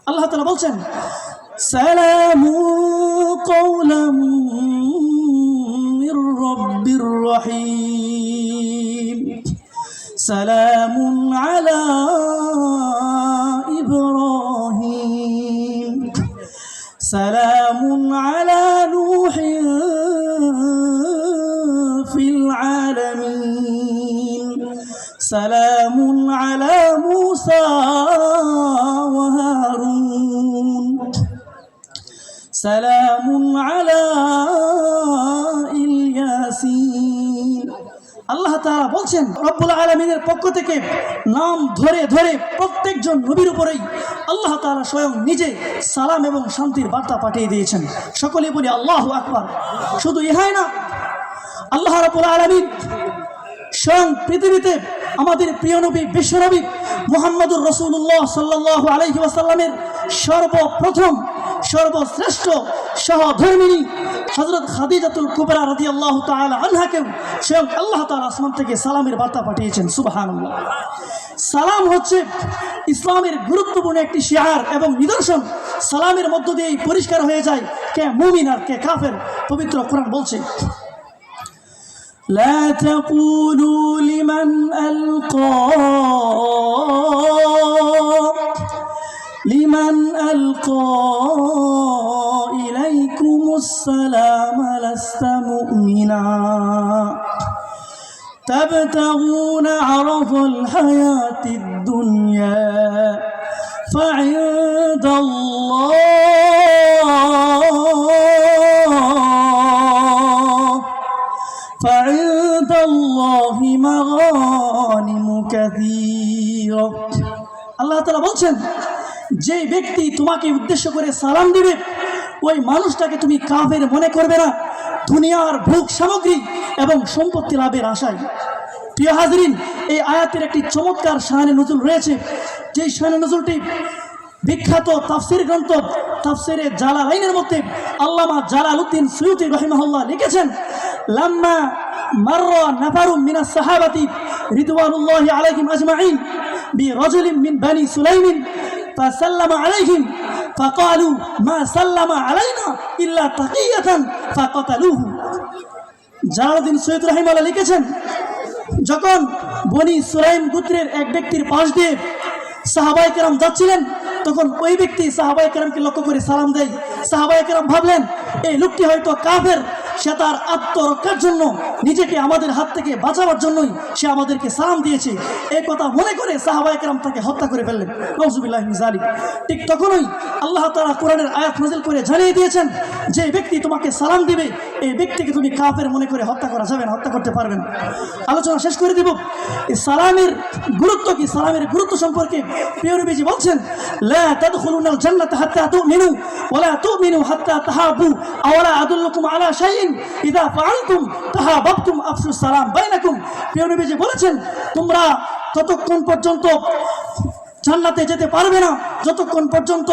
আল্লাহ তাআলা বলছেন সালামু কওলাম মির রাব্বির রহিম সালামুন আলা ইব্রাহিম সালামুন আলা নূহিন ফিল আলামিন সালামুন আলা মূসা ওয়া হারুন সালামুন আলা ইয়াসিন। আল্লাহ তাআলা বলছেন রব্বুল আলামিনের পক্ষ থেকে নাম ধরে ধরে প্রত্যেকজন নবীর উপরেই আল্লাহ তাআলা স্বয়ং নিজে সালাম এবং শান্তির বার্তা পাঠিয়ে দিয়েছেন। সকলেই বলি আল্লাহু আকবার। শুধু ইহাই না, আল্লাহ রাব্বুল আলামিন স্বয়ং পৃথিবীতে আমাদের প্রিয় নবী বিশ্বনবী মুহাম্মদুর রাসূলুল্লাহ সাল্লাল্লাহু আলাইহি ওয়াসাল্লামের সর্বপ্রথম সর্বশ্রেষ্ঠ সহধর্মিণী হযরত খাদিজাতুল কুবরা রাদিয়াল্লাহু তাআলা আনহাকে স্বয়ং আল্লাহ তাআলা আসমান থেকে সালামের বার্তা পাঠিয়েছেন। সুবহানাল্লাহ। সালাম হচ্ছে ইসলামের গুরুত্বপূর্ণ একটি শিয়ার এবং নিদর্শন। সালামের মধ্য দিয়েই পরিষ্কার হয়ে যায় কে মুমিন আর কে কাফের। পবিত্র কোরআন বলছে لا تقولوا لمن ألقى إليكم السلام لست مؤمنا تبتغون عرض الحياة الدنيا فعند الله مغانم كثيرة। আল্লাহ তাআলা বলছেন যে ব্যক্তি তোমাকে উদ্দেশ্য করে সালাম দিবে ওই মানুষটাকে তুমি কাফের মনে করবে না দুনিয়ার ভোগ সামগ্রী এবং সম্পত্তি লাভের আশায়। প্রিয় হাজরিন, এই আয়াতের একটি চমৎকার শানে নজুল রয়েছে, যেই শানে নজুলটি বিখ্যাত তাফসির গ্রন্থ তাফসিরে জালালাইনের মধ্যে আল্লামা জালালউদ্দিন সুয়ুতী রাহিমাহুল্লাহ লিখেছেন লাম্মা মাররা নাফারুম মিনাস সাহাবাতি রিদওয়ানুল্লাহি আলাইহিম আজমাইন বিরাজুলিন মিন বানি সুলাইমিন ফাসাল্লামা আলাইহিম ফাকালু মা সাল্লামা আলাইনা ইল্লা তাকিয়াতান ফাকাতালুহু। জালালউদ্দিন সুয়ুতী রাহিমাহুল্লাহ লিখেছেন যখন বনি সুলাইম গোত্রের এক ব্যক্তির পাশ দিয়ে সাহাবায়ে কেরাম যাচ্ছিলেন তখন ওই ব্যক্তি সাহাবায়ে কেরামকে লক্ষ্য করে সালাম দেয়। সাহাবায়ে কেরাম ভাবলেন এই লোকটি হয়তো কাফের, সে তার আত্মরক্ষার জন্য নিজেকে আমাদের হাত থেকে বাঁচাবার জন্যই সে আমাদেরকে সালাম দিয়েছে। এই কথা মনে করে সাহাবায়ে কেরাম তাকে হত্যা করে ফেললেন। নাউযুবিল্লাহি মিন যালিক। ঠিক তখনই আল্লাহ তাআলা কোরআনের আয়াত নাযিল করে জানিয়ে দিয়েছেন যে ব্যক্তি তোমাকে সালাম দিবে এই ব্যক্তিকে তুমি কাফের মনে করে হত্যা করা যাবে না, হত্যা করতে পারবে না। আলোচনা শেষ করে দিব। এই সালামের গুরুত্ব কি, সালামের গুরুত্ব সম্পর্কে প্রিয় নবীজি বলছেন লা তাদখুলুনাল জান্নাতা হাত্তা তুমিনু ওয়া লা তুমিনু হাত্তা তাহাবু আওয়ালা আদুল্লুকুম আলা শাইইন ইযা ফাআলতুম তাহাবাবতুম আফশুস সালাম বাইনাকুম। প্রিয় নবীজি বলেছেন তোমরা ততক্ষণ পর্যন্ত জান্নাতে যেতে পারবে না যতক্ষণ পর্যন্ত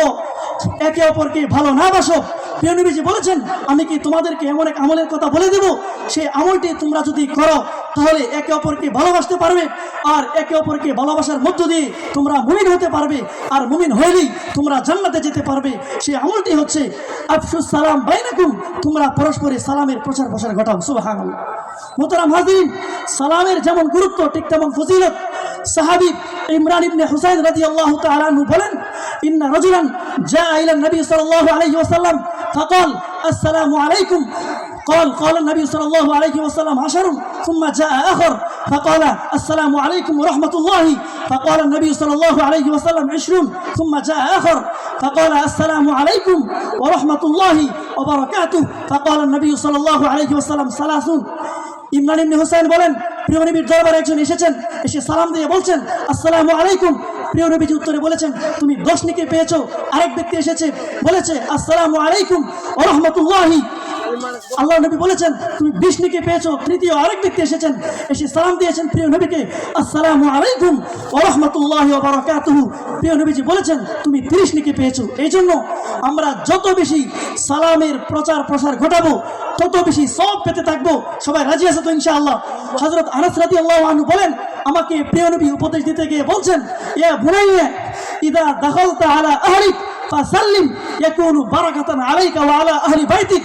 একে অপরকে ভালো না বাসো। প্রিয় নবীজি বলেছেন আমি কি তোমাদেরকে এমন এক আমলের কথা বলে দেব সেই আমলটি তোমরা যদি করো তাহলে একে অপরকে ভালোবাসতে পারবে, আর একে অপরকে ভালোবাসার মধ্য দিয়ে তোমরা মুমিন হতে পারবে, আর মুমিন হইলেই তোমরা জান্নাতে যেতে পারবে। সেই আমলটি হচ্ছে আফশুস সালাম বাইনাকুম, তোমরা পরস্পরে সালামের প্রচার প্রসার ঘটাও। সুবহানাল্লাহ। মুহতারাম হাজিরিন, সালামের যেমন গুরুত্ব ঠিক তেমন ফজিলত। সাহাবী ইমরান ইবনে হুসাইন রাদিয়াল্লাহু তাআলা আনহু বলেন ইন্না রাজুলান জাআ ইলা নবী সাল্লাল্লাহু আলাইহি ওয়াসাল্লাম ফাকাল আসসালামু আলাইকুম قال النبي صلى الله عليه وسلم 10 ثم جاء آخر فقال السلام عليكم ورحمة الله فقال النبي صلى الله عليه وسلم 20 ثم جاء آخر فقال السلام عليكم ورحمة الله وبركاته فقال النبي صلى الله عليه وسلم 30। ইমরান ইবনে হুসাইন বলেন প্রিয় নবীর দরবারে একজন এসেছেন, এসে সালাম দিয়ে বলছেন আসসালামু আলাইকুম। প্রিয় নবীজি উত্তরে বলেছেন তুমি 10 নেকি পেয়েছো। আরেক ব্যক্তি এসেছে বলেছে আসসালামু আলাইকুম ওয়া রাহমাতুল্লাহি, আল্লাহ নবী বলেছেন তুমি 20 নেকি পেয়েছো। তৃতীয় আরেক ব্যক্তি এসেছেন, এসে সালাম দিয়েছেন প্রিয় নবীকে আসসালামু আলাইকুম ওয়া রাহমাতুল্লাহি ওয়া বারাকাতুহু। প্রিয় নবীজি বলেছেন তুমি 30 নেকি পেয়েছো। এই জন্য আমরা যত বেশি সালামের প্রচার প্রসার ঘটাবো তত বেশি সওয়াব পেতে থাকবো। সবাই রাজি আছে তো ইনশাআল্লাহ? হযরত আনাস রাদিয়াল্লাহু আনহু বলেন আমাকে প্রিয় নবী উপদেশ দিতে গিয়ে বলছেন ইয়া বুনাইয়া ইদা দাখালতা আলা আহলিক ফাসাল্লিম ইয়াকুনু বারাকাতান আলাইকা ওয়া আলা আহলি বাইতিক।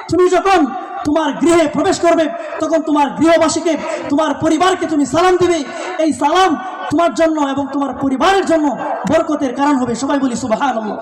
তুমি যখন তোমার গৃহে প্রবেশ করবে তখন তোমার গৃহবাসীকে, তোমার পরিবারকে তুমি সালাম দিবে। এই সালাম তোমার জন্য এবং তোমার পরিবারের জন্য বরকতের কারণ হবে। সবাই বলি সুবহানাল্লাহ।